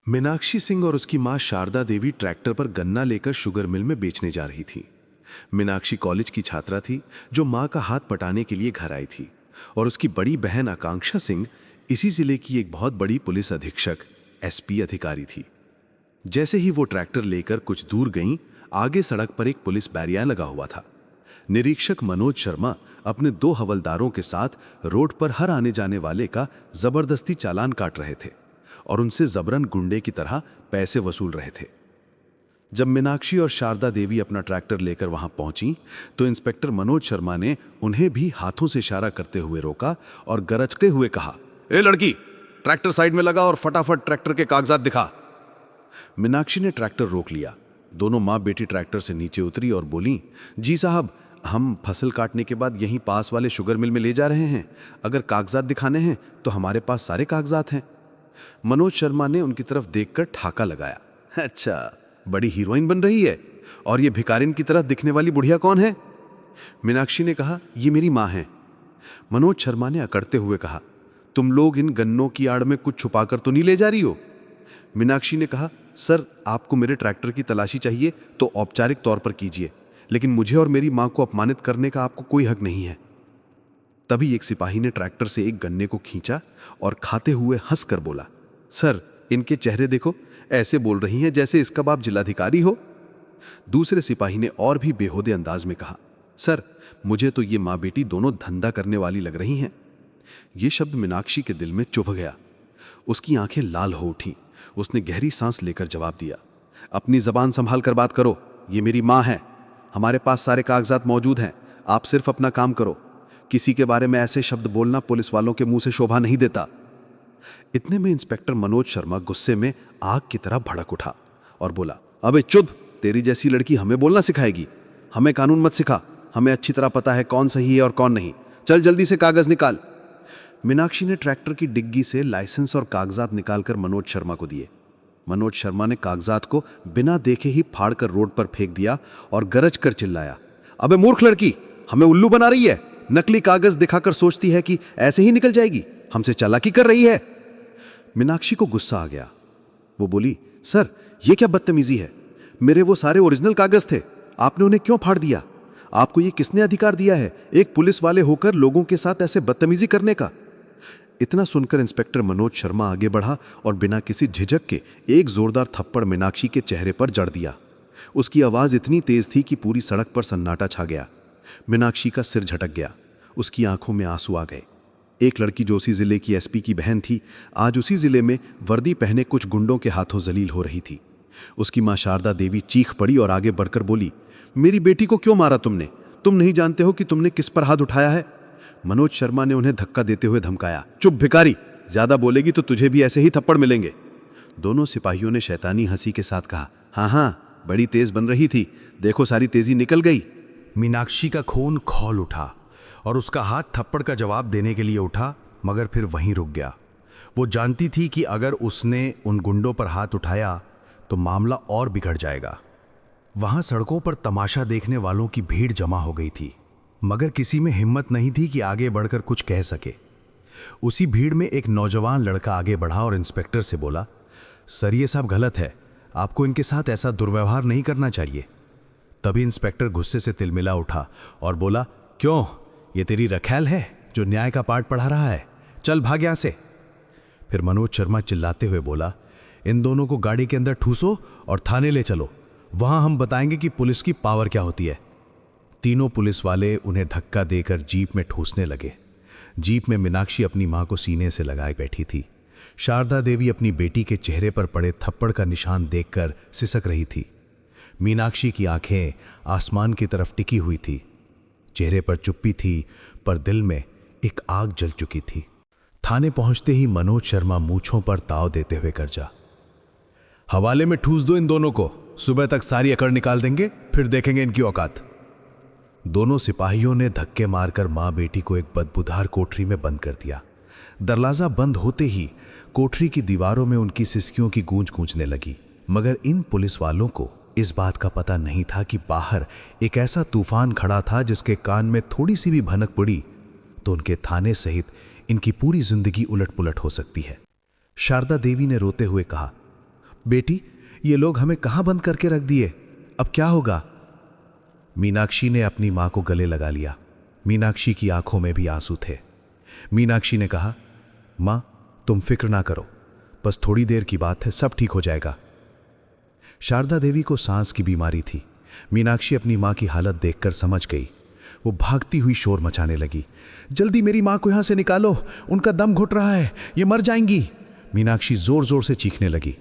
मीनाक्षी सिंह और उसकी मां शारदा देवी ट्रैक्टर पर गन्ना लेकर शुगर मिल में बेचने जा रही थी। मीनाक्षी कॉलेज की छात्रा थी जो मां का हाथ पटाने के लिए घर आई थी और उसकी बड़ी बहन आकांक्षा सिंह इसी जिले की एक बहुत बड़ी पुलिस अधीक्षक एसपी अधिकारी थी। जैसे ही वो ट्रैक्टर लेकर कुछ दूर गईं, आगे सड़क पर एक पुलिस बैरियर लगा हुआ था। निरीक्षक मनोज शर्मा अपने 2 हवलदारों के साथ रोड पर हर आने जाने वाले का जबरदस्ती चालान काट रहे थे और उनसे जबरन गुंडे की तरह पैसे वसूल रहे थे। जब मीनाक्षी और शारदा देवी अपना ट्रैक्टर लेकर वहां पहुंची तो इंस्पेक्टर मनोज शर्मा ने उन्हें भी हाथों से इशारा करते हुए रोका और गरजते हुए कहा, ए लड़की, ट्रैक्टर साइड में लगा और फटाफट ट्रैक्टर के कागजात दिखा। मीनाक्षी ने ट्रैक्टर रोक लिया। दोनों माँ बेटी ट्रैक्टर से नीचे उतरी और बोली, जी साहब, हम फसल काटने के बाद यहीं पास वाले शुगर मिल में ले जा रहे हैं। अगर कागजात दिखाने हैं तो हमारे पास सारे कागजात हैं। मनोज शर्मा ने उनकी तरफ देखकर ठाका लगाया, अच्छा, बड़ी हीरोइन बन रही है। और ये भिखारिन की तरह दिखने वाली बुढ़िया कौन है? मीनाक्षी ने कहा, ये मेरी माँ है। मनोज शर्मा ने अकड़ते हुए कहा, तुम लोग इन गन्नों की आड़ में कुछ छुपाकर तो नहीं ले जा रही हो? मीनाक्षी ने कहा, सर, आपको मेरे ट्रैक्टर की तलाशी चाहिए तो औपचारिक तौर पर कीजिए, लेकिन मुझे और मेरी मां को अपमानित करने का आपको कोई हक नहीं है। तभी एक सिपाही ने ट्रैक्टर से एक गन्ने को खींचा और खाते हुए हंसकर बोला, सर, इनके चेहरे देखो, ऐसे बोल रही हैं जैसे इसका बाप जिलाधिकारी हो। दूसरे सिपाही ने और भी बेहूदे अंदाज में कहा, सर, मुझे तो ये माँ बेटी दोनों धंधा करने वाली लग रही हैं। ये शब्द मीनाक्षी के दिल में चुभ गया। उसकी आंखें लाल हो उठी। उसने गहरी सांस लेकर जवाब दिया, अपनी जबान संभाल कर बात करो, ये मेरी माँ है। हमारे पास सारे कागजात मौजूद हैं, आप सिर्फ अपना काम करो। किसी के बारे में ऐसे शब्द बोलना पुलिस वालों के मुंह से शोभा नहीं देता। इतने में इंस्पेक्टर मनोज शर्मा गुस्से में आग की तरह भड़क उठा और बोला, अबे चुप, तेरी जैसी लड़की हमें बोलना सिखाएगी? हमें कानून मत सिखा, हमें अच्छी तरह पता है कौन सही है और कौन नहीं। चल जल्दी से कागज निकाल। मीनाक्षी ने ट्रैक्टर की डिग्गी से लाइसेंस और कागजात निकालकर मनोज शर्मा को दिए। मनोज शर्मा ने कागजात को बिना देखे ही फाड़कर रोड पर फेंक दिया और गरज कर चिल्लाया, अबे मूर्ख लड़की, हमें उल्लू बना रही है। नकली कागज दिखाकर सोचती है कि ऐसे ही निकल जाएगी, हमसे चालाकी कर रही है। मीनाक्षी को गुस्सा आ गया। वो बोली, सर, ये क्या बदतमीजी है? मेरे वो सारे ओरिजिनल कागज थे, आपने उन्हें क्यों फाड़ दिया? आपको ये किसने अधिकार दिया है एक पुलिस वाले होकर लोगों के साथ ऐसे बदतमीजी करने का? इतना सुनकर इंस्पेक्टर मनोज शर्मा आगे बढ़ा और बिना किसी झिझक के एक जोरदार थप्पड़ मीनाक्षी के चेहरे पर जड़ दिया। उसकी आवाज इतनी तेज थी कि पूरी सड़क पर सन्नाटा छा गया। मीनाक्षी का सिर झटक गया, उसकी आंखों में आंसू आ गए। एक लड़की जो उसी जिले की एसपी की बहन थी, आज उसी जिले में वर्दी पहने कुछ गुंडों के हाथों जलील हो रही थी। उसकी मां शारदा देवी चीख पड़ी और आगे बढ़कर बोली, मेरी बेटी को क्यों मारा तुमने? तुम नहीं जानते हो कि तुमने किस पर हाथ उठाया है? मनोज शर्मा ने उन्हें धक्का देते हुए धमकाया, चुप भिखारी, ज्यादा बोलेगी तो तुझे भी ऐसे ही थप्पड़ मिलेंगे। दोनों सिपाहियों ने शैतानी हंसी के साथ कहा, हाँ हाँ, बड़ी तेज बन रही थी, देखो सारी तेजी निकल गई। मीनाक्षी का खून खौल उठा और उसका हाथ थप्पड़ का जवाब देने के लिए उठा, मगर फिर वहीं रुक गया। वो जानती थी कि अगर उसने उन गुंडों पर हाथ उठाया तो मामला और बिगड़ जाएगा। वहां सड़कों पर तमाशा देखने वालों की भीड़ जमा हो गई थी, मगर किसी में हिम्मत नहीं थी कि आगे बढ़कर कुछ कह सके। उसी भीड़ में एक नौजवान लड़का आगे बढ़ा और इंस्पेक्टर से बोला, सर, ये सब गलत है, आपको इनके साथ ऐसा दुर्व्यवहार नहीं करना चाहिए। तभी इंस्पेक्टर गुस्से से तिलमिला उठा और बोला, क्यों, ये तेरी रखैल है जो न्याय का पाठ पढ़ा रहा है? चल भाग यहां से। फिर मनोज शर्मा चिल्लाते हुए बोला, इन दोनों को गाड़ी के अंदर ठूसो और थाने ले चलो, वहां हम बताएंगे कि पुलिस की पावर क्या होती है। तीनों पुलिस वाले उन्हें धक्का देकर जीप में ठूसने लगे। जीप में मीनाक्षी अपनी मां को सीने से लगाए बैठी थी। शारदा देवी अपनी बेटी के चेहरे पर पड़े थप्पड़ का निशान देखकर सिसक रही थी। मीनाक्षी की आंखें आसमान की तरफ टिकी हुई थी। चेहरे पर चुप्पी थी, पर दिल में एक आग जल चुकी थी। थाने पहुंचते ही मनोज शर्मा मूंछों पर ताव देते हुए गरजा, हवाले में ठूस दो इन दोनों को, सुबह तक सारी अकड़ निकाल देंगे, फिर देखेंगे इनकी औकात। दोनों सिपाहियों ने धक्के मारकर मां बेटी को एक बदबूदार कोठरी में बंद कर दिया। दरवाजा बंद होते ही कोठरी की दीवारों में उनकी सिसकियों की गूंज गूंजने लगी, मगर इन पुलिस वालों को इस बात का पता नहीं था कि बाहर एक ऐसा तूफान खड़ा था जिसके कान में थोड़ी सी भी भनक पड़ी तो उनके थाने सहित इनकी पूरी जिंदगी उलट पुलट हो सकती है। शारदा देवी ने रोते हुए कहा, बेटी, ये लोग हमें कहां बंद करके रख दिए, अब क्या होगा? मीनाक्षी ने अपनी मां को गले लगा लिया। मीनाक्षी की आंखों में भी आंसू थे। मीनाक्षी ने कहा, मां, तुम फिक्र ना करो, बस थोड़ी देर की बात है, सब ठीक हो जाएगा। शारदा देवी को सांस की बीमारी थी। मीनाक्षी अपनी मां की हालत देखकर समझ गई। वो भागती हुई शोर मचाने लगी, जल्दी मेरी मां को यहां से निकालो, उनका दम घुट रहा है, ये मर जाएंगी। मीनाक्षी जोर जोर से चीखने लगी।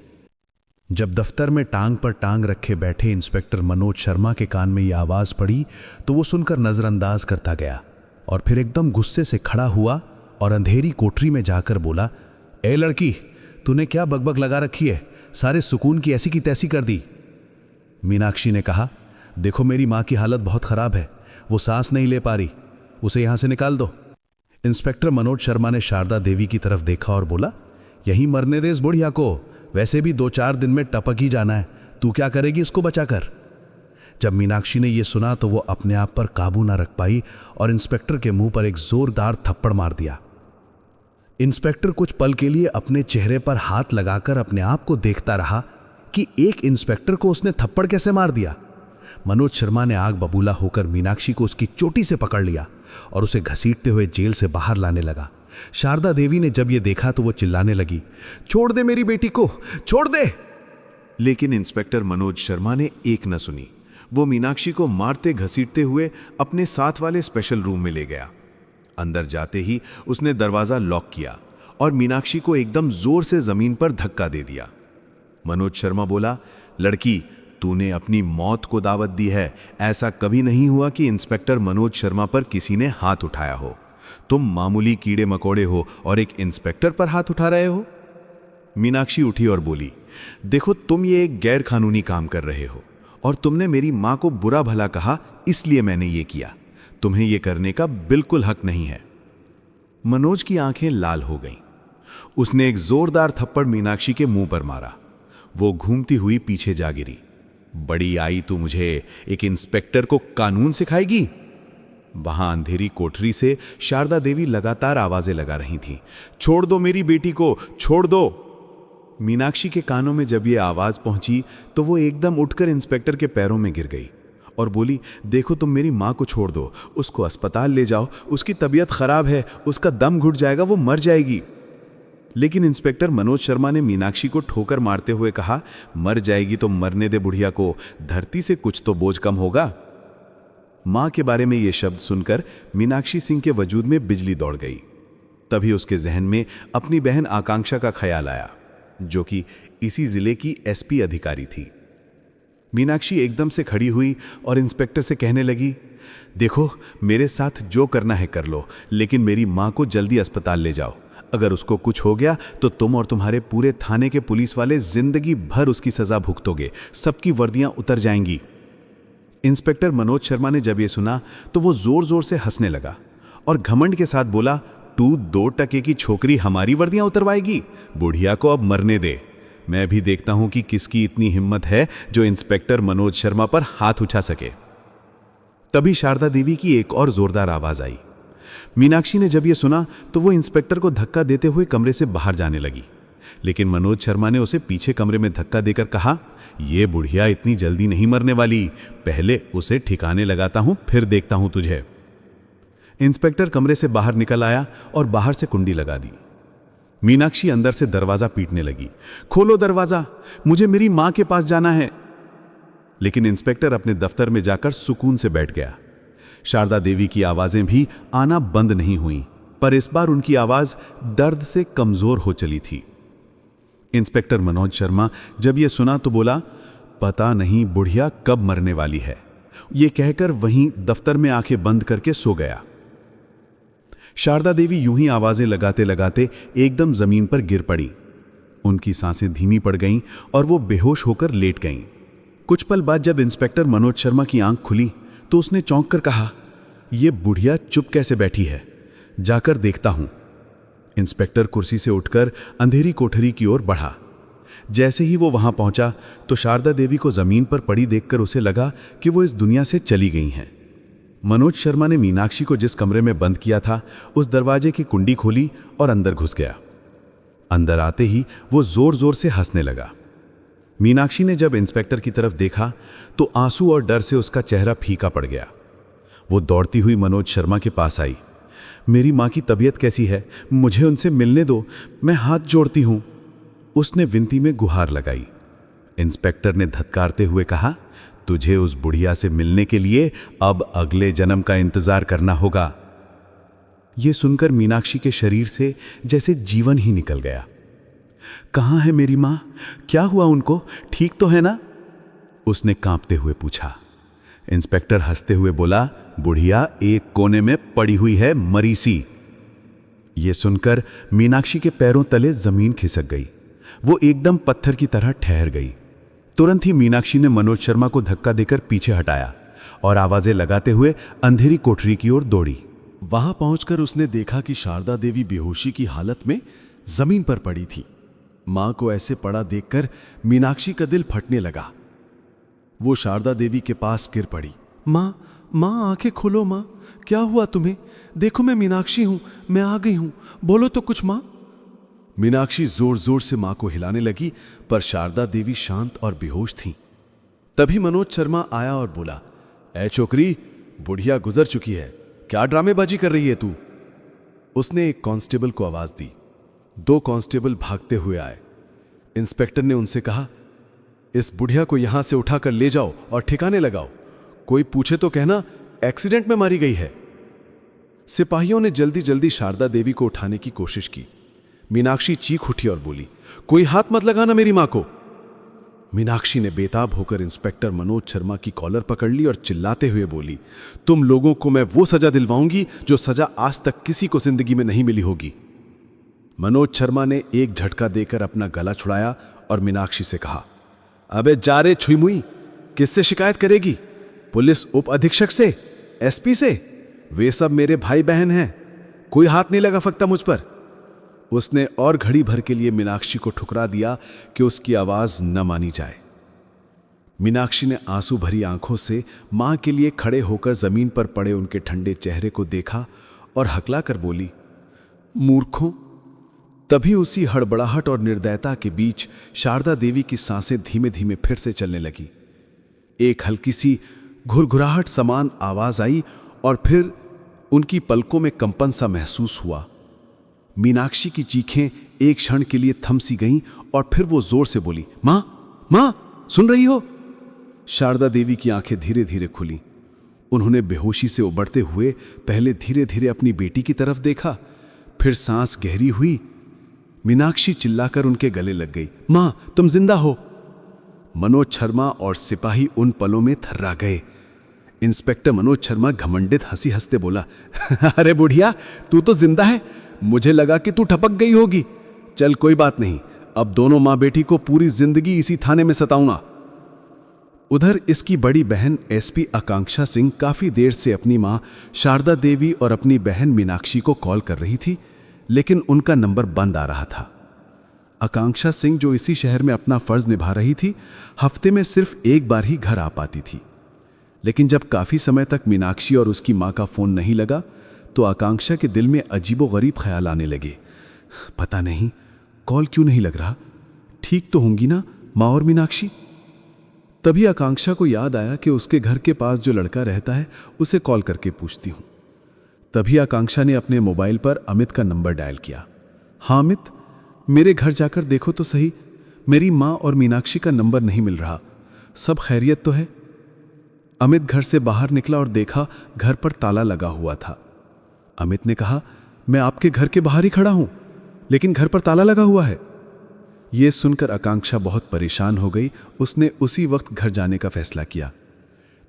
जब दफ्तर में टांग पर टांग रखे बैठे इंस्पेक्टर मनोज शर्मा के कान में यह आवाज पड़ी तो वो सुनकर नजरअंदाज करता गया और फिर एकदम गुस्से से खड़ा हुआ और अंधेरी कोठरी में जाकर बोला, ए लड़की, तूने क्या बकबक लगा रखी है, सारे सुकून की ऐसी की तैसी कर दी। मीनाक्षी ने कहा, देखो मेरी मां की हालत बहुत खराब है, वो सांस नहीं ले पा रही, उसे यहां से निकाल दो। इंस्पेक्टर मनोज शर्मा ने शारदा देवी की तरफ देखा और बोला, यहीं मरने दे इस बुढ़िया को, वैसे भी 2-4 दिन में टपक ही जाना है, तू क्या करेगी इसको बचाकर। जब मीनाक्षी ने यह सुना तो वो अपने आप पर काबू ना रख पाई और इंस्पेक्टर के मुंह पर एक जोरदार थप्पड़ मार दिया। इंस्पेक्टर कुछ पल के लिए अपने चेहरे पर हाथ लगाकर अपने आप को देखता रहा कि एक इंस्पेक्टर को उसने थप्पड़ कैसे मार दिया। मनोज शर्मा ने आग बबूला होकर मीनाक्षी को उसकी चोटी से पकड़ लिया और उसे घसीटते हुए जेल से बाहर लाने लगा। शारदा देवी ने जब यह देखा तो वो चिल्लाने लगी, छोड़ दे मेरी बेटी को, छोड़ दे। लेकिन इंस्पेक्टर मनोज शर्मा ने एक न सुनी। वो मीनाक्षी को मारते घसीटते हुए अपने साथ वाले स्पेशल रूम में ले गया। अंदर जाते ही उसने दरवाजा लॉक किया और मीनाक्षी को एकदम जोर से जमीन पर धक्का दे दिया। मनोज शर्मा बोला, लड़की, तूने अपनी मौत को दावत दी है। ऐसा कभी नहीं हुआ कि इंस्पेक्टर मनोज शर्मा पर किसी ने हाथ उठाया हो। तुम मामूली कीड़े मकोड़े हो और एक इंस्पेक्टर पर हाथ उठा रहे हो। मीनाक्षी उठी और बोली, देखो तुम ये एक गैर कानूनी काम कर रहे हो और तुमने मेरी मां को बुरा भला कहा, इसलिए मैंने ये किया। तुम्हें ये करने का बिल्कुल हक नहीं है। मनोज की आंखें लाल हो गईं। उसने एक जोरदार थप्पड़ मीनाक्षी के मुंह पर मारा। वो घूमती हुई पीछे जा गिरी। बड़ी आई तू मुझे एक इंस्पेक्टर को कानून सिखाएगी। वहां अंधेरी कोठरी से शारदा देवी लगातार आवाजें लगा रही थीं, छोड़ दो मेरी बेटी को, छोड़ दो। मीनाक्षी के कानों में जब ये आवाज पहुंची तो वो एकदम उठकर इंस्पेक्टर के पैरों में गिर गई और बोली, देखो तुम मेरी मां को छोड़ दो, उसको अस्पताल ले जाओ, उसकी तबीयत खराब है, उसका दम घुट जाएगा, वो मर जाएगी। लेकिन इंस्पेक्टर मनोज शर्मा ने मीनाक्षी को ठोकर मारते हुए कहा, मर जाएगी तो मरने दे बुढ़िया को, धरती से कुछ तो बोझ कम होगा। मां के बारे में ये शब्द सुनकर मीनाक्षी सिंह के वजूद में बिजली दौड़ गई। तभी उसके जहन में अपनी बहन आकांक्षा का ख्याल आया, जो कि इसी जिले की एसपी अधिकारी थी। मीनाक्षी एकदम से खड़ी हुई और इंस्पेक्टर से कहने लगी, देखो मेरे साथ जो करना है कर लो, लेकिन मेरी मां को जल्दी अस्पताल ले जाओ। अगर उसको कुछ हो गया तो तुम और तुम्हारे पूरे थाने के पुलिस वाले जिंदगी भर उसकी सजा भुगतोगे, सबकी वर्दियां उतर जाएंगी। इंस्पेक्टर मनोज शर्मा ने जब यह सुना तो वो जोर जोर से हंसने लगा और घमंड के साथ बोला, तू 2 टके की छोकरी हमारी वर्दियां उतरवाएगी? बुढ़िया को अब मरने दे। मैं भी देखता हूं कि किसकी इतनी हिम्मत है जो इंस्पेक्टर मनोज शर्मा पर हाथ उठा सके। तभी शारदा देवी की एक और जोरदार आवाज आई। मीनाक्षी ने जब यह सुना तो वो इंस्पेक्टर को धक्का देते हुए कमरे से बाहर जाने लगी, लेकिन मनोज शर्मा ने उसे पीछे कमरे में धक्का देकर कहा, यह बुढ़िया इतनी जल्दी नहीं मरने वाली, पहले उसे ठिकाने लगाता हूं, फिर देखता हूं तुझे। इंस्पेक्टर कमरे से बाहर निकल आया और बाहर से कुंडी लगा दी। मीनाक्षी अंदर से दरवाजा पीटने लगी, खोलो दरवाजा, मुझे मेरी मां के पास जाना है। लेकिन इंस्पेक्टर अपने दफ्तर में जाकर सुकून से बैठ गया। शारदा देवी की आवाजें भी आना बंद नहीं हुई, पर इस बार उनकी आवाज दर्द से कमजोर हो चली थी। इंस्पेक्टर मनोज शर्मा जब यह सुना तो बोला, पता नहीं बुढ़िया कब मरने वाली है। यह कहकर वहीं दफ्तर में आंखें बंद करके सो गया। शारदा देवी यूं ही आवाजें लगाते लगाते एकदम जमीन पर गिर पड़ी। उनकी सांसें धीमी पड़ गईं और वो बेहोश होकर लेट गईं। कुछ पल बाद जब इंस्पेक्टर मनोज शर्मा की आंख खुली तो उसने चौंक कर कहा, यह बुढ़िया चुप कैसे बैठी है, जाकर देखता हूं। इंस्पेक्टर कुर्सी से उठकर अंधेरी कोठरी की ओर बढ़ा। जैसे ही वो वहां पहुंचा तो शारदा देवी को जमीन पर पड़ी देखकर उसे लगा कि वो इस दुनिया से चली गई हैं। मनोज शर्मा ने मीनाक्षी को जिस कमरे में बंद किया था उस दरवाजे की कुंडी खोली और अंदर घुस गया। अंदर आते ही वो जोर जोर से हंसने लगा। मीनाक्षी ने जब इंस्पेक्टर की तरफ देखा तो आंसू और डर से उसका चेहरा फीका पड़ गया। वो दौड़ती हुई मनोज शर्मा के पास आई। मेरी माँ की तबीयत कैसी है? मुझे उनसे मिलने दो, मैं हाथ जोड़ती हूँ। उसने विनती में गुहार लगाई। इंस्पेक्टर ने धत्कारते हुए कहा, तुझे उस बुढ़िया से मिलने के लिए अब अगले जन्म का इंतजार करना होगा। यह सुनकर मीनाक्षी के शरीर से जैसे जीवन ही निकल गया। कहाँ है मेरी माँ? क्या हुआ उनको? ठीक तो है ना? उसने कांपते हुए पूछा। इंस्पेक्टर हंसते हुए बोला, बुढ़िया एक कोने में पड़ी हुई है, मरी सी। यह सुनकर मीनाक्षी के पैरों तले जमीन खिसक गई। वो एकदम पत्थर की तरह ठहर गई। तुरंत ही मीनाक्षी ने मनोज शर्मा को धक्का देकर पीछे हटाया और आवाजें लगाते हुए अंधेरी कोठरी की ओर दौड़ी। वहां पहुंचकर उसने देखा कि शारदा देवी बेहोशी की हालत में जमीन पर पड़ी थी। मां को ऐसे पड़ा देखकर मीनाक्षी का दिल फटने लगा। वो शारदा देवी के पास गिर पड़ी। मां, मां आंखें खोलो मां, क्या हुआ तुम्हें? देखो मैं मीनाक्षी हूं, मैं आ गई हूं, बोलो तो कुछ मां। मीनाक्षी जोर जोर से मां को हिलाने लगी, पर शारदा देवी शांत और बेहोश थीं। तभी मनोज शर्मा आया और बोला, ऐ छोकरी, बुढ़िया गुजर चुकी है, क्या ड्रामेबाजी कर रही है तू? उसने एक कांस्टेबल को आवाज दी। 2 कांस्टेबल भागते हुए आए। इंस्पेक्टर ने उनसे कहा, इस बुढ़िया को यहां से उठाकर ले जाओ और ठिकाने लगाओ। कोई पूछे तो कहना एक्सीडेंट में मारी गई है। सिपाहियों ने जल्दी जल्दी शारदा देवी को उठाने की कोशिश की। मीनाक्षी चीख उठी और बोली, कोई हाथ मत लगाना मेरी मां को। मीनाक्षी ने बेताब होकर इंस्पेक्टर मनोज शर्मा की कॉलर पकड़ ली और चिल्लाते हुए बोली, तुम लोगों को मैं वो सजा दिलवाऊंगी जो सजा आज तक किसी को जिंदगी में नहीं मिली होगी। मनोज शर्मा ने एक झटका देकर अपना गला छुड़ाया और मीनाक्षी से कहा, अबे जा रे छुईमुई, किससे शिकायत करेगी? पुलिस उप अधीक्षक से? एसपी से? वे सब मेरे भाई बहन हैं, कोई हाथ नहीं लगा सकता मुझ पर। उसने और घड़ी भर के लिए मीनाक्षी को ठुकरा दिया कि उसकी आवाज न मानी जाए। मीनाक्षी ने आंसू भरी आंखों से मां के लिए खड़े होकर जमीन पर पड़े उनके ठंडे चेहरे को देखा और हकला कर बोली, मूर्खों। तभी उसी हड़बड़ाहट और निर्दयता के बीच शारदा देवी की सांसें धीमे धीमे फिर से चलने लगी। एक हल्की सी घुरघुराहट समान आवाज आई और फिर उनकी पलकों में कंपन सा महसूस हुआ। मीनाक्षी की चीखें एक क्षण के लिए थम सी गईं और फिर वो जोर से बोली, मां, मां, सुन रही हो? शारदा देवी की आंखें धीरे धीरे खुली। उन्होंने बेहोशी से उबरते हुए पहले धीरे धीरे अपनी बेटी की तरफ देखा, फिर सांस गहरी हुई। मीनाक्षी चिल्लाकर उनके गले लग गई, मां, तुम जिंदा हो। मनोज शर्मा और सिपाही उन पलों में थर्रा गए। इंस्पेक्टर मनोज शर्मा घमंडित हंसी हंसते बोला, अरे बुढ़िया, तू तो जिंदा है, मुझे लगा कि तू ठपक गई होगी। चल कोई बात नहीं, अब दोनों मां बेटी को पूरी जिंदगी इसी थाने में सताऊंगा। उधर इसकी बड़ी बहन एसपी आकांक्षा सिंह काफी देर से अपनी मां शारदा देवी और अपनी बहन मीनाक्षी को कॉल कर रही थी, लेकिन उनका नंबर बंद आ रहा था। आकांक्षा सिंह, जो इसी शहर में अपना फर्ज निभा रही थी, हफ्ते में सिर्फ एक बार ही घर आ पाती थी। लेकिन जब काफी समय तक मीनाक्षी और उसकी मां का फोन नहीं लगा तो आकांक्षा के दिल में अजीबोगरीब ख्याल आने लगे। पता नहीं कॉल क्यों नहीं लग रहा, ठीक तो होंगी ना मां और मीनाक्षी? तभी आकांक्षा को याद आया कि उसके घर के पास जो लड़का रहता है उसे कॉल करके पूछती हूं। तभी आकांक्षा ने अपने मोबाइल पर अमित का नंबर डायल किया। हाँ अमित, मेरे घर जाकर देखो तो सही, मेरी मां और मीनाक्षी का नंबर नहीं मिल रहा, सब खैरियत तो है? अमित घर से बाहर निकला और देखा घर पर ताला लगा हुआ था। अमित ने कहा, मैं आपके घर के बाहर ही खड़ा हूं, लेकिन घर पर ताला लगा हुआ है। यह सुनकर आकांक्षा बहुत परेशान हो गई। उसने उसी वक्त घर जाने का फैसला किया।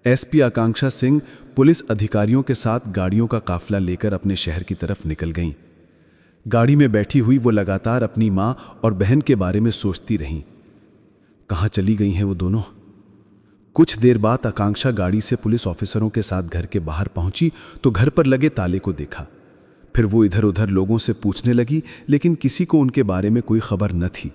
एसपी आकांक्षा सिंह पुलिस अधिकारियों के साथ गाड़ियों का काफिला लेकर अपने शहर की तरफ निकल गईं। गाड़ी में बैठी हुई वो लगातार अपनी मां और बहन के बारे में सोचती रहीं। कहां चली गई हैं वो दोनों? कुछ देर बाद आकांक्षा गाड़ी से पुलिस ऑफिसरों के साथ घर के बाहर पहुंची तो घर पर लगे ताले को देखा। फिर वो इधर उधर लोगों से पूछने लगी, लेकिन किसी को उनके बारे में कोई खबर न थी।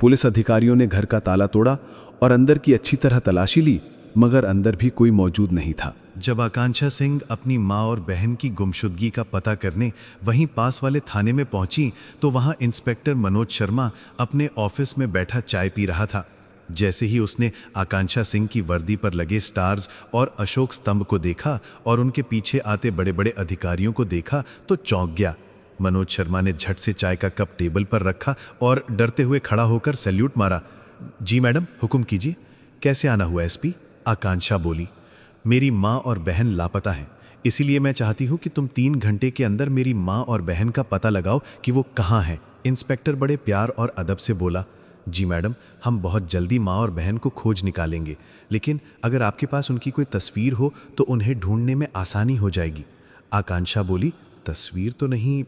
पुलिस अधिकारियों ने घर का ताला तोड़ा और अंदर की अच्छी तरह तलाशी ली, मगर अंदर भी कोई मौजूद नहीं था। जब आकांक्षा सिंह अपनी मां और बहन की गुमशुदगी का पता करने वहीं पास वाले थाने में पहुंची तो वहां इंस्पेक्टर मनोज शर्मा अपने ऑफिस में बैठा चाय पी रहा था। जैसे ही उसने आकांक्षा सिंह की वर्दी पर लगे स्टार्स और अशोक स्तंभ को देखा और उनके पीछे आते बड़े बड़े अधिकारियों को देखा तो चौंक गया। मनोज शर्मा ने झट से चाय का कप टेबल पर रखा और डरते हुए खड़ा होकर सैल्यूट मारा। जी मैडम, हुक्म कीजिए। कैसे आना हुआ एसपी? आकांक्षा बोली। मेरी माँ और बहन लापता हैं, इसीलिए मैं चाहती हूँ कि तुम 3 घंटे के अंदर मेरी माँ और बहन का पता लगाओ कि वो कहाँ हैं। इंस्पेक्टर बड़े प्यार और अदब से बोला। जी मैडम, हम बहुत जल्दी माँ और बहन को खोज निकालेंगे, लेकिन अगर आपके पास उनकी कोई तस्वीर हो तो उन्हें ढूंढने में आसानी हो जाएगी। आकांक्षा बोली। तस्वीर तो नहीं,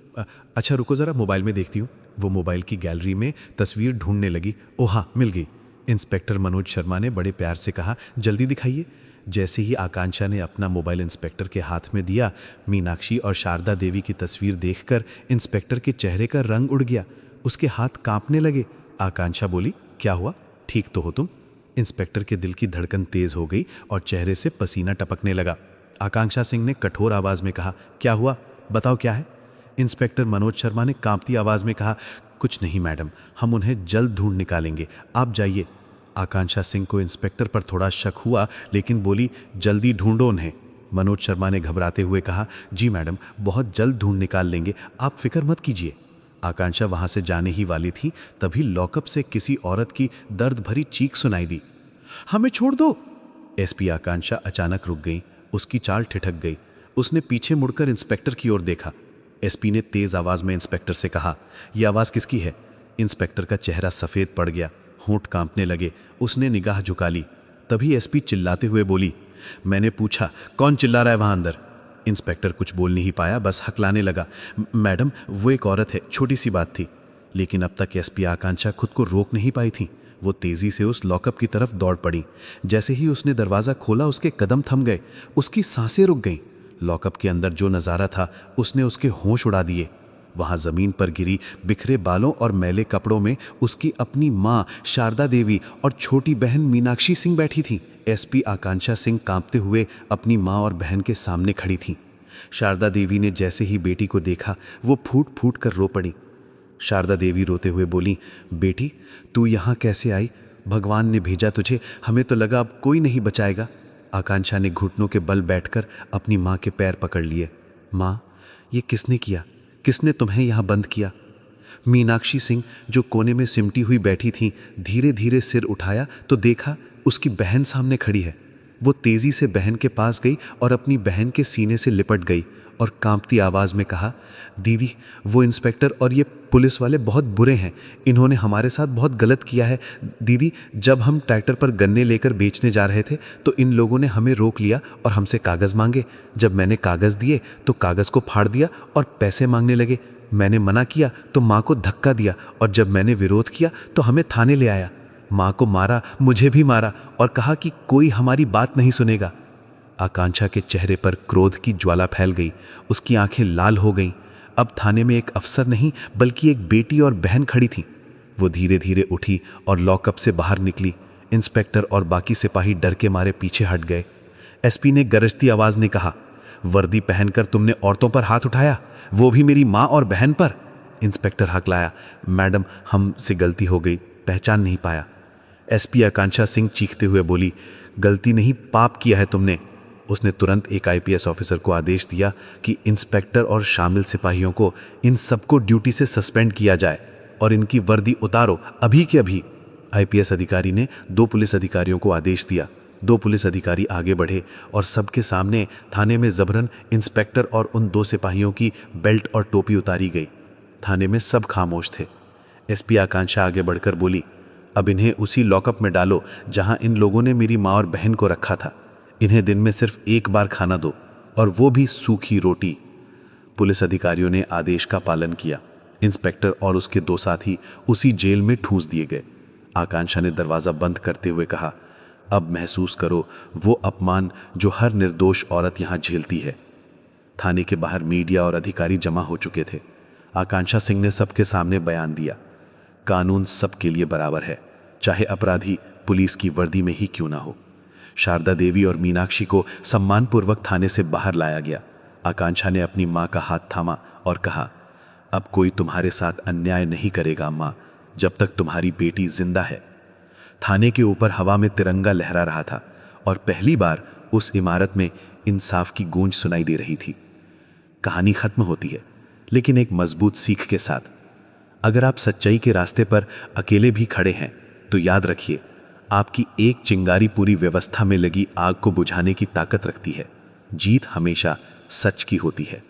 अच्छा रुको ज़रा मोबाइल में देखती हूँ। वो मोबाइल की गैलरी में तस्वीर ढूंढने लगी। ओहा, मिल गई। इंस्पेक्टर मनोज शर्मा ने बड़े प्यार से कहा, जल्दी दिखाइए। जैसे ही आकांक्षा ने अपना मोबाइल इंस्पेक्टर के हाथ में दिया, मीनाक्षी और शारदा देवी की तस्वीर देखकर इंस्पेक्टर के चेहरे का रंग उड़ गया। उसके हाथ कांपने लगे। आकांक्षा बोली, क्या हुआ? ठीक तो हो तुम? इंस्पेक्टर के दिल की धड़कन तेज हो गई और चेहरे से पसीना टपकने लगा। आकांक्षा सिंह ने कठोर आवाज में कहा, क्या हुआ? बताओ क्या है? इंस्पेक्टर मनोज शर्मा ने कांपती आवाज में कहा, कुछ नहीं मैडम, हम उन्हें जल्द ढूंढ निकालेंगे, आप जाइए। आकांक्षा सिंह को इंस्पेक्टर पर थोड़ा शक हुआ, लेकिन बोली, जल्दी ढूंढो उन्हें। मनोज शर्मा ने घबराते हुए कहा, जी मैडम, बहुत जल्द ढूंढ निकाल लेंगे, आप फिक्र मत कीजिए। आकांक्षा वहां से जाने ही वाली थी, तभी लॉकअप से किसी औरत की दर्द भरी चीख सुनाई दी। हमें छोड़ दो। एसपी आकांक्षा अचानक रुक गई। उसकी चाल ठिठक गई। उसने पीछे मुड़कर इंस्पेक्टर की ओर देखा। एसपी ने तेज आवाज में इंस्पेक्टर से कहा, यह आवाज किसकी है? इंस्पेक्टर का चेहरा सफेद पड़ गया, होंठ कांपने लगे। उसने निगाह झुका ली। तभी एसपी चिल्लाते हुए बोली, मैंने पूछा, कौन चिल्ला रहा है वहां अंदर? इंस्पेक्टर कुछ बोल नहीं पाया, बस हकलाने लगा, मैडम वो एक औरत है, छोटी सी बात थी। लेकिन अब तक एसपी आकांक्षा खुद को रोक नहीं पाई थी। वो तेजी से उस लॉकअप की तरफ दौड़ पड़ी। जैसे ही उसने दरवाज़ा खोला, उसके कदम थम गए, उसकी सांसें रुक गईं। लॉकअप के अंदर जो नज़ारा था उसने उसके होश उड़ा दिए। वहां जमीन पर गिरी बिखरे बालों और मैले कपड़ों में उसकी अपनी माँ शारदा देवी और छोटी बहन मीनाक्षी सिंह बैठी थी। एसपी आकांक्षा सिंह कांपते हुए अपनी माँ और बहन के सामने खड़ी थी। शारदा देवी ने जैसे ही बेटी को देखा, वो फूट फूट कर रो पड़ी। शारदा देवी रोते हुए बोली, बेटी तू यहाँ कैसे आई? भगवान ने भेजा तुझे, हमें तो लगा अब कोई नहीं बचाएगा। आकांक्षा ने घुटनों के बल बैठकर अपनी माँ के पैर पकड़ लिए। माँ, ये किसने किया? किसने तुम्हें यहाँ बंद किया? मीनाक्षी सिंह जो कोने में सिमटी हुई बैठी थी, धीरे धीरे सिर उठाया तो देखा उसकी बहन सामने खड़ी है। वो तेजी से बहन के पास गई और अपनी बहन के सीने से लिपट गई और कांपती आवाज में कहा, दीदी वो इंस्पेक्टर और ये पुलिस वाले बहुत बुरे हैं, इन्होंने हमारे साथ बहुत गलत किया है। दीदी, जब हम ट्रैक्टर पर गन्ने लेकर बेचने जा रहे थे तो इन लोगों ने हमें रोक लिया और हमसे कागज़ मांगे। जब मैंने कागज़ दिए तो कागज़ को फाड़ दिया और पैसे मांगने लगे। मैंने मना किया तो माँ को धक्का दिया और जब मैंने विरोध किया तो हमें थाने ले आया। माँ को मारा, मुझे भी मारा और कहा कि कोई हमारी बात नहीं सुनेगा। आकांक्षा के चेहरे पर क्रोध की ज्वाला फैल गई। उसकी आंखें लाल हो गईं। अब थाने में एक अफसर नहीं बल्कि एक बेटी और बहन खड़ी थी। वो धीरे धीरे उठी और लॉकअप से बाहर निकली। इंस्पेक्टर और बाकी सिपाही डर के मारे पीछे हट गए। एसपी ने गरजती आवाज में कहा, वर्दी पहनकर तुमने औरतों पर हाथ उठाया, वो भी मेरी माँ और बहन पर। इंस्पेक्टर हकलाया, मैडम हमसे गलती हो गई, पहचान नहीं पाया। एसपी आकांक्षा सिंह चीखते हुए बोली, गलती नहीं, पाप किया है तुमने। उसने तुरंत एक आईपीएस ऑफिसर को आदेश दिया कि इंस्पेक्टर और शामिल सिपाहियों को इन सबको ड्यूटी से सस्पेंड किया जाए और इनकी वर्दी उतारो अभी के अभी। आईपीएस अधिकारी ने 2 पुलिस अधिकारियों को आदेश दिया। 2 पुलिस अधिकारी आगे बढ़े और सबके सामने थाने में जबरन इंस्पेक्टर और उन 2 सिपाहियों की बेल्ट और टोपी उतारी गई। थाने में सब खामोश थे। एसपी आकांक्षा आगे बढ़कर बोली, अब इन्हें उसी लॉकअप में डालो जहां इन लोगों ने मेरी माँ और बहन को रखा था। इन्हें दिन में सिर्फ एक बार खाना दो और वो भी सूखी रोटी। पुलिस अधिकारियों ने आदेश का पालन किया। इंस्पेक्टर और उसके 2 साथी उसी जेल में ठूंस दिए गए। आकांक्षा ने दरवाज़ा बंद करते हुए कहा, अब महसूस करो वो अपमान जो हर निर्दोष औरत यहाँ झेलती है। थाने के बाहर मीडिया और अधिकारी जमा हो चुके थे। आकांक्षा सिंह ने सबके सामने बयान दिया, कानून सबके लिए बराबर है, चाहे अपराधी पुलिस की वर्दी में ही क्यों ना हो। शारदा देवी और मीनाक्षी को सम्मानपूर्वक थाने से बाहर लाया गया। आकांक्षा ने अपनी माँ का हाथ थामा और कहा, अब कोई तुम्हारे साथ अन्याय नहीं करेगा माँ, जब तक तुम्हारी बेटी जिंदा है। थाने के ऊपर हवा में तिरंगा लहरा रहा था और पहली बार उस इमारत में इंसाफ की गूंज सुनाई दे रही थी। कहानी खत्म होती है, लेकिन एक मजबूत सीख के साथ। अगर आप सच्चाई के रास्ते पर अकेले भी खड़े हैं तो याद रखिए, आपकी एक चिंगारी पूरी व्यवस्था में लगी आग को बुझाने की ताकत रखती है। जीत हमेशा सच की होती है।